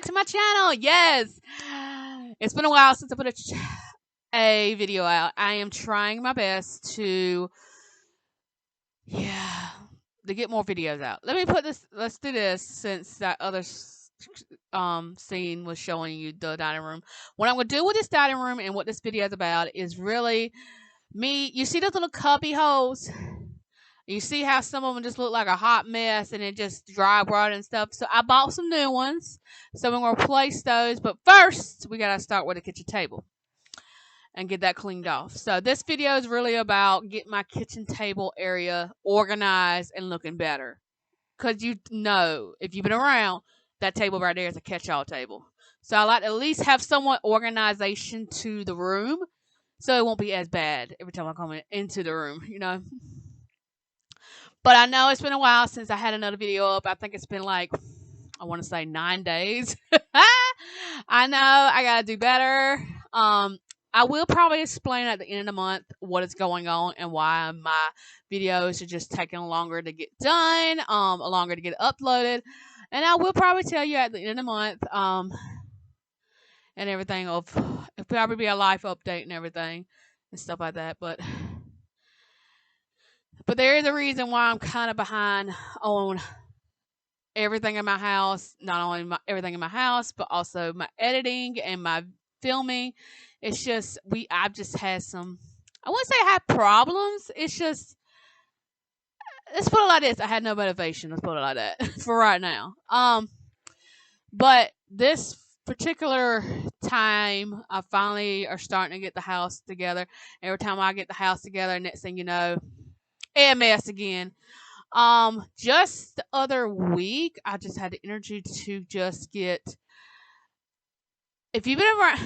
to my channel. Yes. It's been a while since I put a video out. I am trying my best to get more videos out. Let's do this since that other scene was showing you the dining room. What I'm going to do with this dining room and what this video is about is really me. You see those little cubby holes? You see how some of them just look like a hot mess and it just dry rot and stuff. So I bought some new ones. So I'm going to replace those. But first, we got to start with the kitchen table and get that cleaned off. So this video is really about getting my kitchen table area organized and looking better. Because you know, if you've been around, that table right there is a catch-all table. So I like to at least have somewhat organization to the room so it won't be as bad every time I come into the room, you know. But I know it's been a while since I had another video up. I think it's been like, I want to say 9 days. I know I got to do better. I will probably explain at the end of the month what is going on and why my videos are just taking longer to get done, longer to get uploaded. And I will probably tell you at the end of the month, and everything it'll probably be a life update and everything and stuff like that. But there is a reason why I'm kind of behind on everything in my house. Not only everything in my house, but also my editing and my filming. It's just I've just had some. I wouldn't say I had problems. It's just, let's put it like this: I had no motivation. Let's put it like that for right now. But this particular time, I finally are starting to get the house together. Every time I get the house together, next thing you know, a mess again. Just the other week, I just had the energy to just get. If you've been around,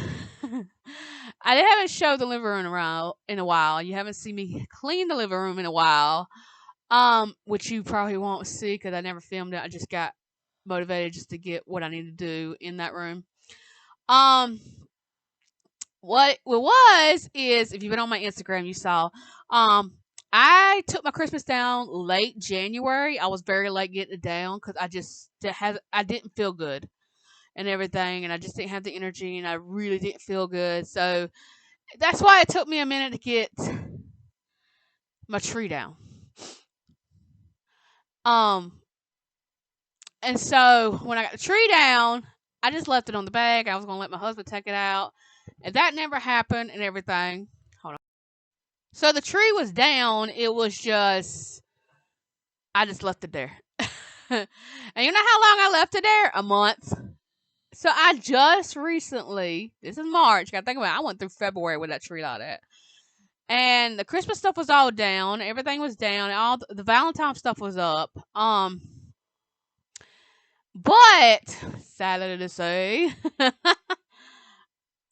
I haven't showed the living room in a while. You haven't seen me clean the living room in a while, which you probably won't see because I never filmed it. I just got motivated just to get what I need to do in that room. What it was is, if you've been on my Instagram, you saw, I took my Christmas down late January. I was very late getting it down because I didn't feel good and everything, and I just didn't have the energy, and I really didn't feel good. So that's why it took me a minute to get my tree down. And so when I got the tree down, I just left it on the bag. I was going to let my husband take it out, and that never happened and everything. Hold on. So the tree was down. It was just, I just left it there. And you know how long I left it there? A month. So I just recently, this is March, gotta think about it, I went through February with that tree like that. And the Christmas stuff was all down. Everything was down. All the Valentine stuff was up. But sadly to say,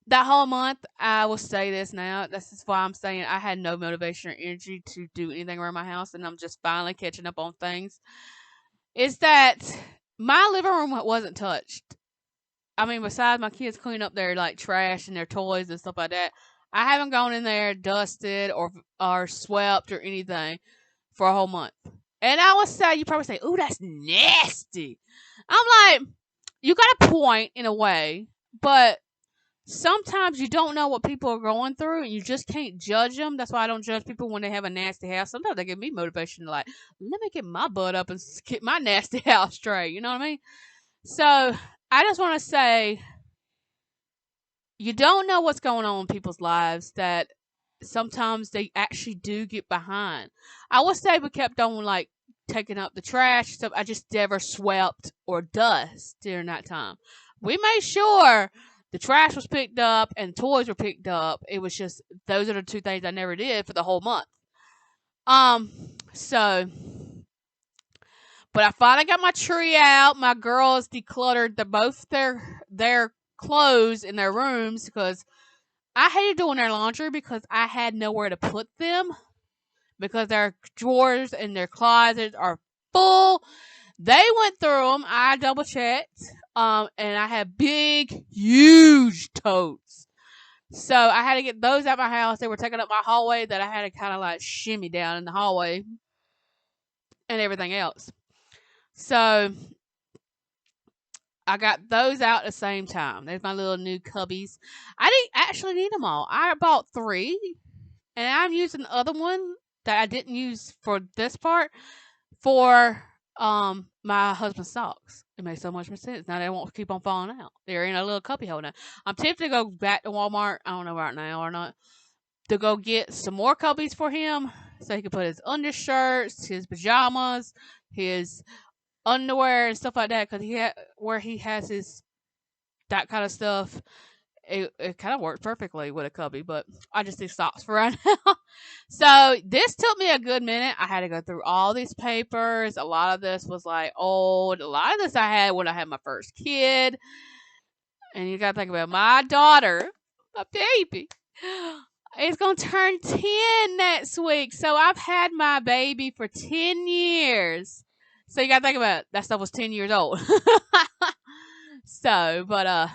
that whole month, I will say this now. This is why I'm saying I had no motivation or energy to do anything around my house, and I'm just finally catching up on things. Is that my living room wasn't touched. I mean, besides my kids clean up their like trash and their toys and stuff like that, I haven't gone in there, dusted or swept or anything for a whole month. And I would say, you probably say, "Ooh, that's nasty." I'm like, you got a point in a way, but sometimes you don't know what people are going through, and you just can't judge them. That's why I don't judge people when they have a nasty house. Sometimes they give me motivation to like, let me get my butt up and get my nasty house straight. You know what I mean? So I just want to say, you don't know what's going on in people's lives, that sometimes they actually do get behind. I would say we kept on like taking up the trash stuff. I just never swept or dust during that time. We made sure the trash was picked up and toys were picked up. It was just, those are the two things I never did for the whole month. But I finally got my tree out. My girls decluttered both their clothes in their rooms because I hated doing their laundry because I had nowhere to put them because their drawers and their closets are full. They went through them. I double checked. And I had big, huge totes. So I had to get those out my house. They were taking up my hallway that I had to kind of like shimmy down in the hallway and everything else. So I got those out at the same time. There's my little new cubbies. I didn't actually need them all. I bought 3, and I'm using the other one that I didn't use for this part for my husband's socks. It makes so much more sense. Now they won't keep on falling out. They're in a little cubby holder. I'm tempted to go back to Walmart. I don't know right now or not, to go get some more cubbies for him so he can put his undershirts, his pajamas, his underwear and stuff like that. Because where he has his that kind of stuff, it kind of works perfectly with a cubby. But I just need socks for right now. So this took me a good minute. I had to go through all these papers. A lot of this was like old. A lot of this I had when I had my first kid. And you got to think about my daughter, my baby, is going to turn 10 next week. So I've had my baby for 10 years. So you got to think about it. That stuff was 10 years old. So, but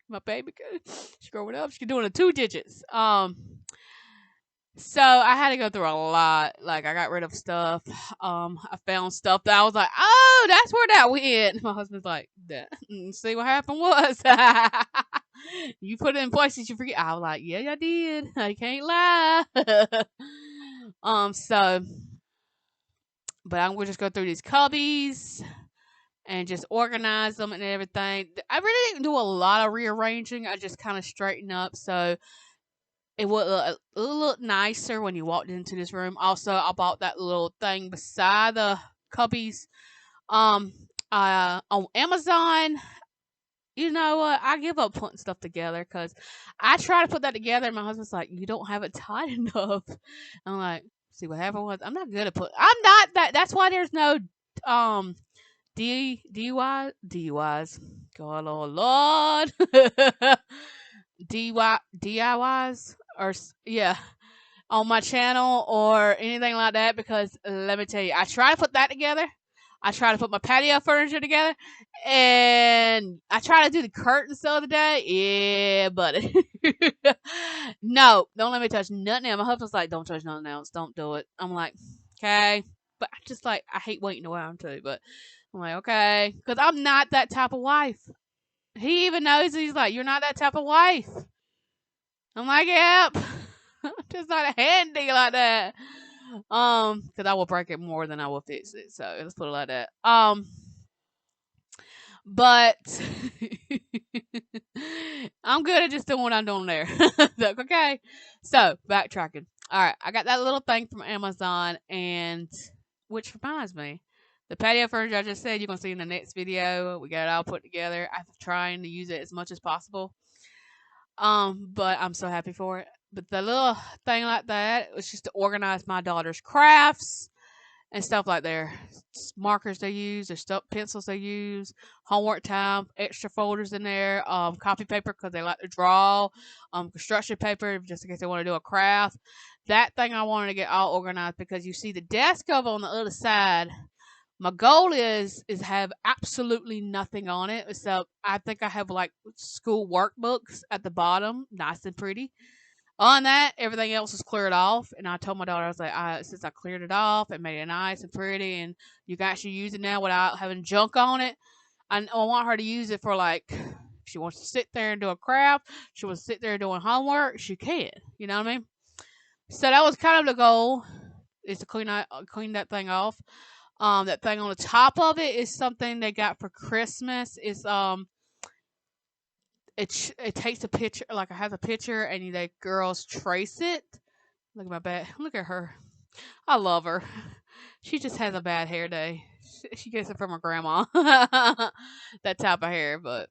my baby, she's growing up. She's doing the 2 digits. So I had to go through a lot. Like I got rid of stuff. I found stuff that I was like, oh, that's where that went. My husband's like, that. See what happened was, you put it in places you forget. I was like, yeah, I did. I can't lie. So, but I'm gonna just go through these cubbies and just organize them and everything. I really didn't do a lot of rearranging. I just kind of straightened up so it would look nicer when you walked into this room. Also, I bought that little thing beside the cubbies on Amazon. You know what? I give up putting stuff together because I try to put that together and my husband's like, you don't have it tight enough. I'm like, see what happened was I'm not good at I'm not that. That's why there's no DUIs. God, oh Lord. DIYs or yeah on my channel or anything like that, because let me tell you, I try to put that together. I try to put my patio furniture together, and I try to do the curtains the other day. Yeah, buddy. No, don't let me touch nothing else. My husband's like, don't touch nothing else. Don't do it. I'm like, okay. But I just like, I hate waiting around too, but I'm like, okay. Because I'm not that type of wife. He even knows. He's like, you're not that type of wife. I'm like, yep. I'm just not handy like that. Because I will break it more than I will fix it. So let's put it like that. But I'm good at just doing what I'm doing there. Okay. So backtracking. All right, I got that little thing from Amazon, and which reminds me, the patio furniture I just said you're gonna see in the next video. We got it all put together. I'm trying to use it as much as possible. But I'm so happy for it. But the little thing like that was just to organize my daughter's crafts and stuff like their markers they use, their stuff, pencils they use, homework time, extra folders in there, copy paper because they like to draw, construction paper just in case they want to do a craft. That thing I wanted to get all organized because you see the desk over on the other side. My goal is have absolutely nothing on it. So I think I have like school workbooks at the bottom, nice and pretty. On that, everything else is cleared off. And I told my daughter, I was like, since I cleared it off and made it nice and pretty, and you can actually use it now without having junk on it, I want her to use it for like, if she wants to sit there and do a craft, she wants to sit there doing homework, she can. You know what I mean? So that was kind of the goal, is to clean that thing off. That thing on the top of it is something they got for Christmas. It's it takes a picture, like it has a picture, and the girls trace it. Look at my back. Look at her. I love her. She just has a bad hair day. She gets it from her grandma. That type of hair, but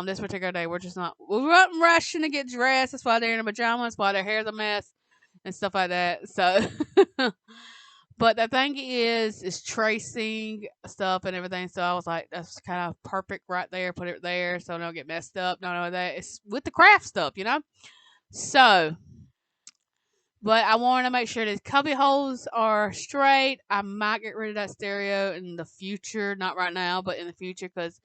this particular day we're not rushing to get dressed. That's why they're in the pajamas. Why their hair's a mess and stuff like that. So. But the thing is tracing stuff and everything. So I was like, that's kind of perfect right there. Put it there so it don't get messed up. None of that. It's with the craft stuff, you know? So, but I wanted to make sure the cubby holes are straight. I might get rid of that stereo in the future. Not right now, but in the future, because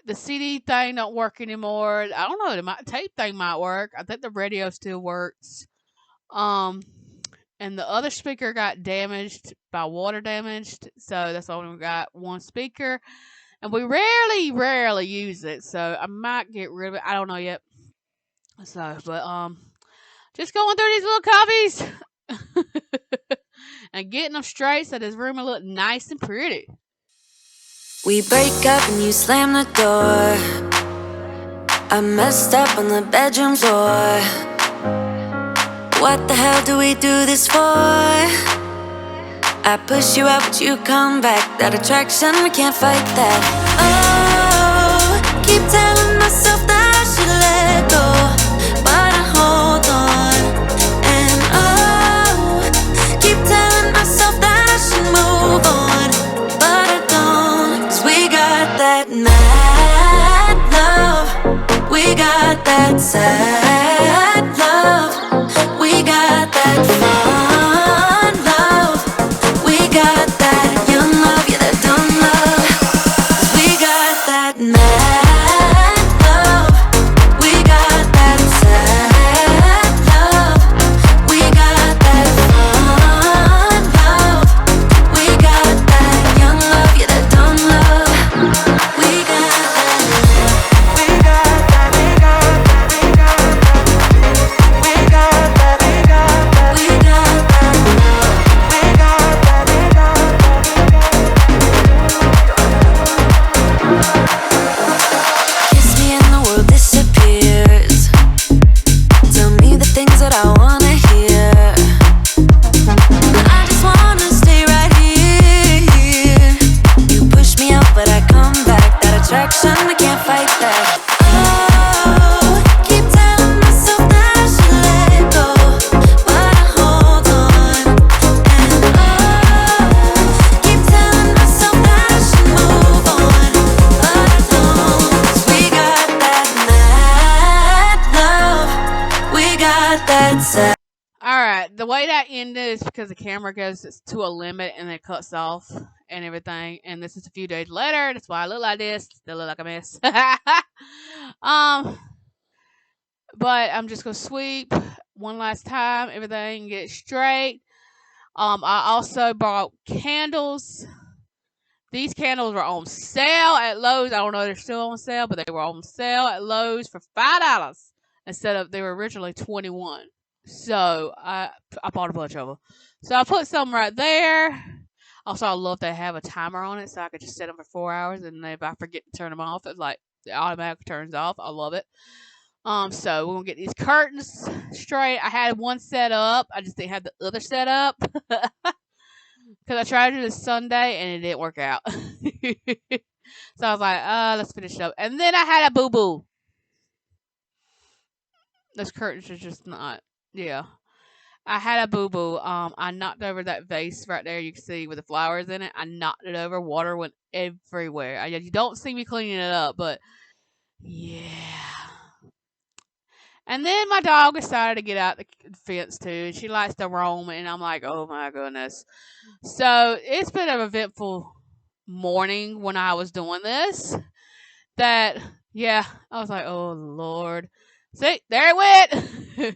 the CD thing don't work anymore. I don't know. The tape thing might work. I think the radio still works. and the other speaker got damaged by water damaged. So that's why we got one speaker, and we rarely use it. So I might get rid of it. I don't know yet. So, but just going through these little copies and getting them straight so this room will look nice and pretty. We break up and you slam the door. I messed up on the bedroom floor. What the hell do we do this for? I push you out but you come back. That attraction, we can't fight that. Oh, keep telling myself that I should let go, but I hold on. And oh, keep telling myself that I should move on, but I don't. 'Cause we got that mad love, we got that sad love, we got that fun love, we got that young love, yeah, that dumb love. 'Cause we got that mad love, we got that sad love, we got that fun love, we got that young love, yeah, that dumb love. We got that, we got that, we got that, we got that, we got that, we got that, we got that love, we got that, we got that. Kiss me and the world disappears. Tell me the things that I wanna hear. I just wanna stay right here. You push me out, but I come back. That attraction, I can't fight that. Oh, keep telling myself that I should let go, but I hold on. And oh, keep telling myself that I should move on, but I don't. 'Cause we got that mad love, we got that sad. Alright, the way that ended is because the camera goes to a limit and it cuts off and everything. And this is a few days later. That's why I look like this. Still look like a mess. But I'm just gonna sweep one last time, everything, get it straight. I also bought candles. These candles were on sale at Lowe's. I don't know if they're still on sale, but they were on sale at Lowe's for $5 instead of they were originally $21. So I bought a bunch of them. So I put some right there. Also, I love they have a timer on it, so I could just set them for 4 hours, and if I forget to turn them off, it's like it automatically turns off. I love it. So we're gonna get these curtains straight. I had one set up. I just didn't have the other set up. Because I tried to do this Sunday and it didn't work out. So I was like, let's finish it up. And then I had a boo-boo. Those curtains are just not, yeah. I had a boo-boo. I knocked over that vase right there you can see with the flowers in it. I knocked it over. Water went everywhere. You don't see me cleaning it up, but yeah. And then my dog decided to get out the fence too. She likes to roam, and I'm like, oh my goodness. So it's been an eventful morning when I was doing this. That, yeah, I was like, oh Lord. See, there it went.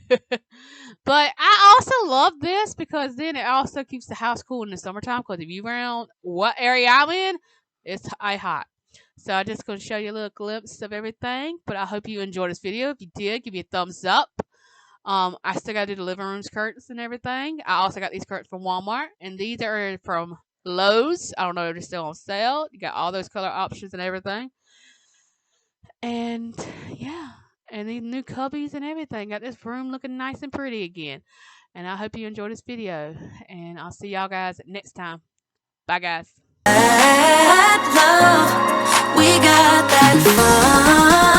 But I also love this because then it also keeps the house cool in the summertime. Because if you around what area I'm in, it's hot. So I'm just going to show you a little glimpse of everything. But I hope you enjoyed this video. If you did, give me a thumbs up. I still got to do the living room's curtains and everything. I also got these curtains from Walmart. And these are from Lowe's. I don't know if they're still on sale. You got all those color options and everything. And yeah. And these new cubbies and everything. Got this room looking nice and pretty again. And I hope you enjoyed this video. And I'll see y'all guys next time. Bye, guys. That love, we got that fun.